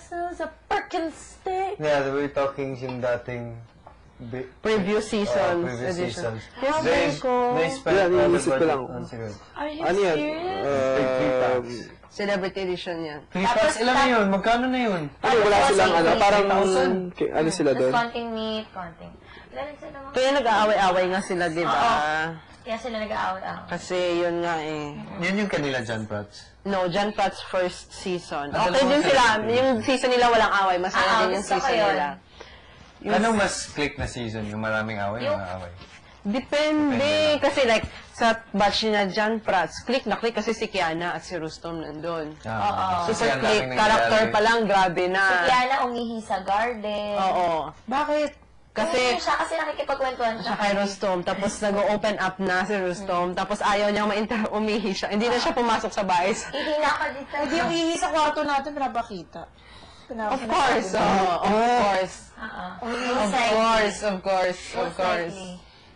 glasses, a freaking stick. Yeah, they were talking yung dating... Previous seasons. Previous seasons. How very cool. They spent all the iniisip ko budget lang. on cigarettes. Are you Ano yan? serious? Celebrity edition yan. 3 packs, ilan na yun? Magkano na yun? Ano, wala silang ano, parang... 3,000. Ano sila Tapos doon? konting meat, konting... Ganun sila mga... Kaya nag-aaway-aaway nga sila, di ba? Kaya sila nag-aaway-aaway. Kasi yun nga eh. Yun yung kanila, John Prats. No, John Pratt's first season. Ah, Okay din dalawang sila. season. Yung season nila walang away. Masaya din yung gusto ko season yun. nila. Anong mas click na season? Yung maraming away, Yung- mga away? Depende. Kasi like, sa batch ni John Pratt, click na click kasi si Kiana at si Rustom nandun. Kasi Super ang click. daming Character nangyayari. pa lang, grabe na. Kaya na umihi sa garden. Oo. Bakit? Kasi Kasi, siya kasi nakikipagkwentuhan siya. siya kay Rustom, tapos nag-open up na si Rustom, tapos ayaw niyang umihi siya. Hindi na siya pumasok sa bahay. Ihina ka dito. Hindi yung ihi sa kwarto natin, pinapakita. Of course, of course. Of course.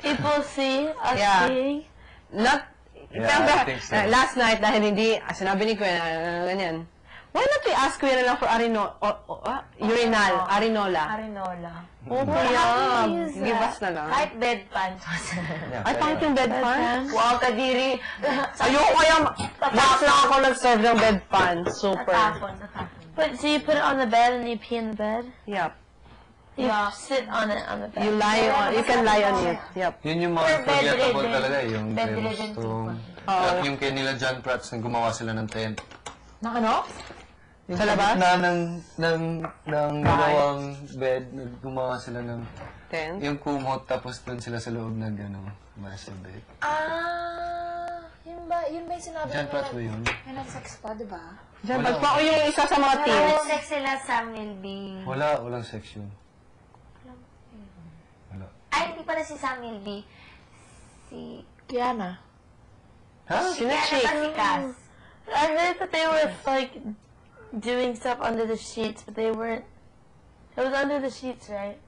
People see us Yeah. seeing. Not, Yeah, I think so. last night, dahil hindi, sinabi ni Kuya, ganyan, why not we ask Kuya na lang for urinal, arinola? Arinola. Oh, Kuya, give us na lang. Kahit bedpan. Ay, pangit yung bedpan? Wow, kadiri. Ayoko kaya, last lang ako nag-serve ng bedpan. Super. Natapon. But so you put it on the bed and you pee in the bed? Yep. You sit on it on the bed. You can lie on it. Yep. Yun yung mga Or unforgettable bedridden. talaga, yung Bedridden Rustom. people. At yung kay nila John Prats, nang gumawa sila ng tent. Ng ano? Yung Sa labas? Na ng dalawang bed, gumawa sila ng... Then, Yung kumot, tapos dun sila sa loob ng master bed. Yun ba yung sinabi John Prats ba yun? May nag-sex pa, di ba? dyan, pag pa yung isa sa mga teams. Nag-sex sila sa Milby. Walang section. Wala. Ay, hindi pala si Sam Milby. Si... Kiana. Ha? Sino Kaya chick? si Cass. I heard that they were like doing stuff under the sheets, but they weren't. It was under the sheets, right?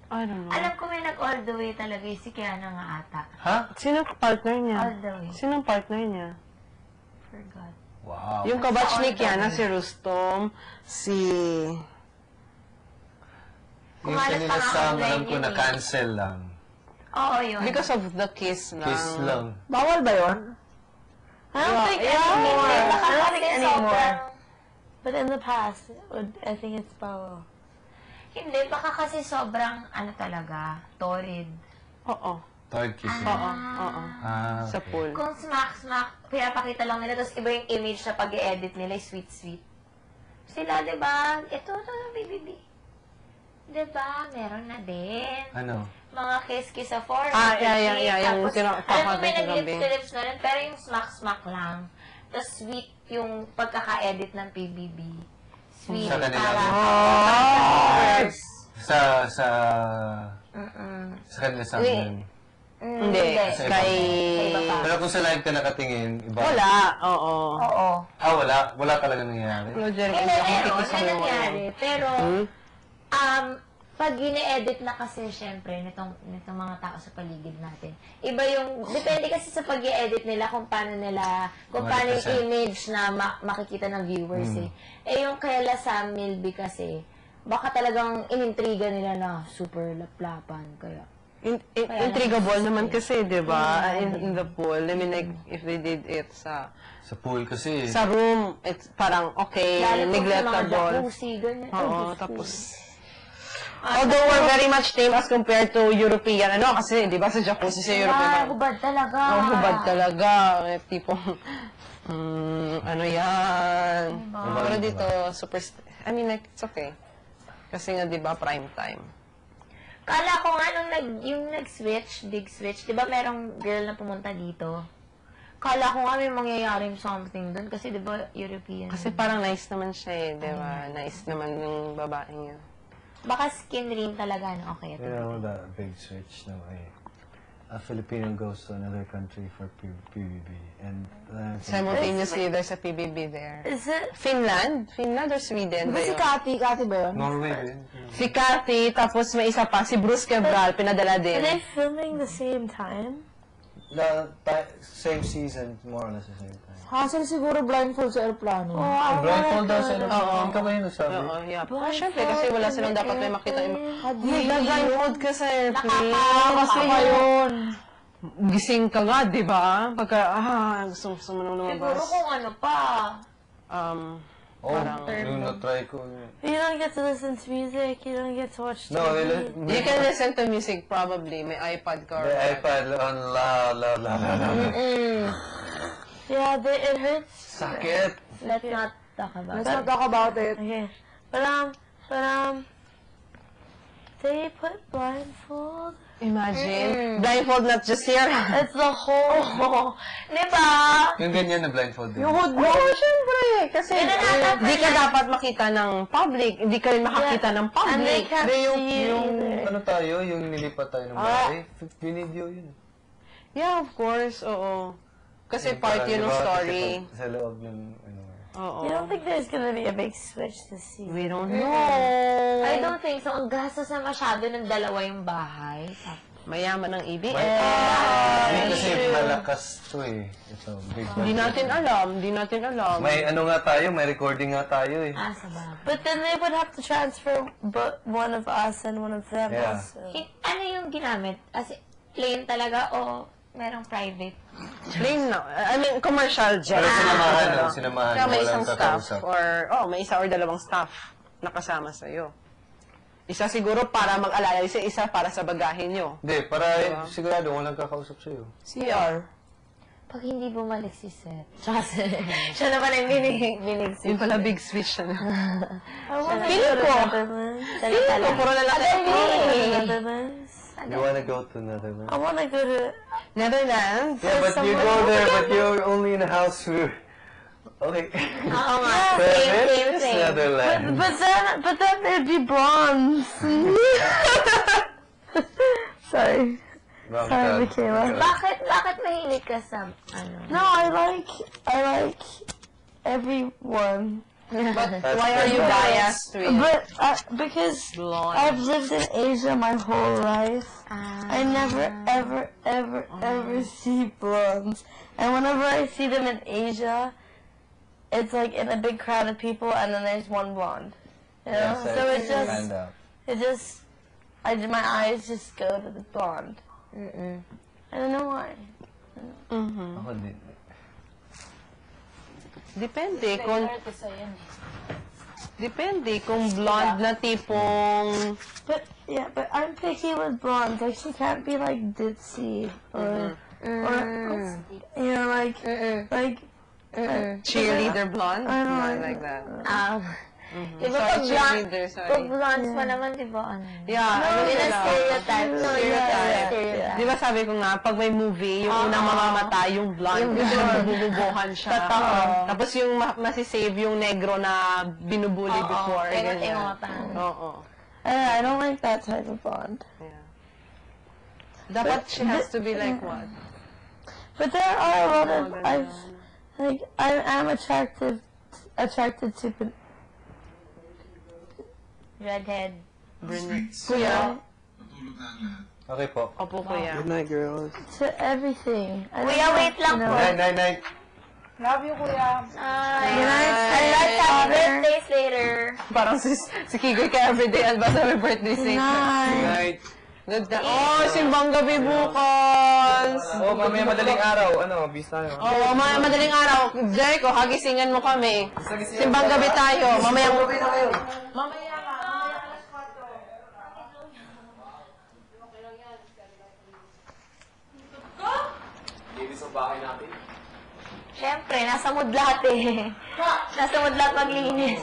I don't know. Alam ko may nag-all the way talaga si Kiana nga ata. Ha? Sinong partner niya? All the way. Sinong partner niya? Forgot. Wow. Yung kabatch ni All the Kiana, way. si Rustom, si... Yung Kumalat kanila pa nga sa online alam ko yun na eh. cancel lang. Oo, yun. Because of the kiss lang. Kiss lang. Bawal ba yun? I don't think anymore. Hindi, baka I don't kasi think anymore. sobrang... But in the past, I think it's bawal. Hindi, baka kasi sobrang, ano talaga, torrid. Oo. Third kiss. Oo. Oo. Ah, Sa pool. Kung smack, pinapakita lang nila, tapos iba yung image na pag-i-edit nila, sweet. Sila, di ba? Ito, BBB. Di ba? Meron na din. ano? Mga kiss-kiss sa forehead. Yeah. Yung Tapos, alam mo, may tinakapagod sa nag-lips na rin, pero yung smack lang. Tapos sweet yung pagkaka-edit ng PBB. Sweet. Sa kanila. Parang, Sa kanila sa amin. Hindi. Sa Kay... iba pa. Pero kung sa live ka nakatingin, iba. Wala. Oo. Oo. Wala. Wala talaga nangyayari. Hello, Jerry. Hindi, Hindi ako meron. makikita May sa nangyari. Pero, pag gine-edit na kasi, syempre, nitong mga tao sa paligid natin, iba yung, depende kasi sa pag-i-edit nila kung paano yung 100%. image na makikita ng viewers eh. Eh, yung kaila sa Milby kasi, baka talagang inintriga nila na super laplapan, kaya. Intriguable naman kasi, di ba? In the pool. I mean, like, if they did it sa Pool kasi. sa room, it's parang okay, Lalo kung sa mga neglectable. jacuzzi, ganyan. Oo, tapos... Although we're very much tame as compared to European, kasi, di ba, sa jacuzzi sa European, Hubad talaga. hubad talaga. Tipong, ano yan. Pero dito, super, I mean, like, it's okay. Kasi nga, di ba, prime time. Kala ko nga yung nag-switch, big switch, di ba merong girl na pumunta dito? Kala ko nga may mangyayaring something doon kasi di ba European. Kasi parang nice naman siya di ba? Nice naman yung babaeng yun. Baka skin rin talaga, no? Okay, ito. You know, the big switch na a Filipino goes to another country for PBB. And Simultaneously, there's a PBB there. Is it? Finland? Finland or Sweden ba Si yun? Cathy ba yun? Norway din. Si Cathy, tapos may isa pa, si Bruce Quebral, pinadala Are din. they filming the same time? same season, more or less the same time. Hassle siguro blindfold sa aeroplano. Blindfold daw sila. Oo. Ikaw ba yung nagsabi? Oo, yeah. Siyempre, kasi wala silang dapat may makita. Nag-blindfold ka sa airplane. Kasi yun. Gising ka nga, di ba? Pagka, gusto mo nang Siguro lumabas. kung ano pa. Yung na-try ko. You don't get to listen to music. You don't get to watch TV. No, You can listen to music probably. May iPad ka or the whatever. iPad on la. Yeah, it hurts. Sakit. Let's not talk about Let's not talk about it. Okay, but they put blindfold. Imagine. Blindfold not just here. It's the whole. Di ba? Yung ganyan na blindfold din. Oo, syempre. Kasi di ka dapat makita ng public. Hindi ka rin makakita ng And they public. can't Hindi, see you yung either. ano tayo, yung nilipat tayo ng bahay, video yun. Yeah, of course. Oo. Kasi part yun ng Diba, story. Sa loob ng, ano. Oo. You don't think there's gonna be a big switch this season? We don't know. I don't think so. Ang gastos na masyado ng dalawa yung bahay. Mayaman ng EBS. Hindi kasi malakas to eh. Ito, big Hindi natin alam. May ano nga tayo, may recording nga tayo eh. Sa bagay. But then they would have to transfer one of us and one of them Yeah. also. Ano yung ginamit? As plain talaga o merong private? Plain na. I mean, commercial jet. Pero sinamahan. Kaya may walang isang staff kakausap. may isa or dalawang staff nakasama sa'yo. Isa siguro para mag-alala, isa para sa bagahe nyo. Hindi, para sigurado walang kakausap sa'yo. CR. Pag hindi bumalik si Seth. Tsaka siya naman ang binig Yun pala big switch na. I wanna Feeling go to ko. Netherlands. Salita lang. Puro na lang. I wanna go to Netherlands. You wanna go to Netherlands? I wanna go to. Netherlands. Yeah, but you go there, but you're only in a house for... Okay. Oo nga. It's Same. Netherlands. But then there'd be bronze. Sorry. Wrong Sorry, time. Michaela. Bakit mahilig ka sa ano? No, I like everyone. Why are you biased with But because blonde? I've lived in Asia my whole life, I never, ever see blondes. And whenever I see them in Asia, it's like in a big crowd of people, and then there's one blonde. You know? Yes, So I find out. my eyes just go to the blonde. I don't know why. Ako din. Depende kung blonde na tipong But yeah, but I'm picky with blondes. Like she can't be like ditzy or you know like cheerleader blonde. I don't I like like that. Di ba pag cheerleader, pag blondes pa naman, di ba ano? Yeah, ano Yun ang sila? stereotype. yeah. Di ba sabi ko nga, pag may movie, yung unang mamamatay, yung blonde, kasi nabububuhan siya. Tapos yung masisave yung negro na binubuli before. Pero ganyan. tingnan pa. Oo. I don't like that type of blonde. Yeah. Dapat she has to be like what? But there are a lot of I'm attracted to Redhead. Kuya? Okay po. Opo, kuya. Good night, girls. to everything. Kuya, wait lang po. Night. Love you, kuya. Ay, let's have birthdays later. Parang si Kigoy ka everyday at basta may birthday say. Night. Good na. Oh, simbang gabi bukas. Oh, mamaya madaling araw. Ano, bis tayo. Oo, madaling araw. Jericho, hagisingan mo kami. Simbang gabi tayo. Mamaya Siyempre, nasa mood lahat eh. Nasa mood lahat maglinis.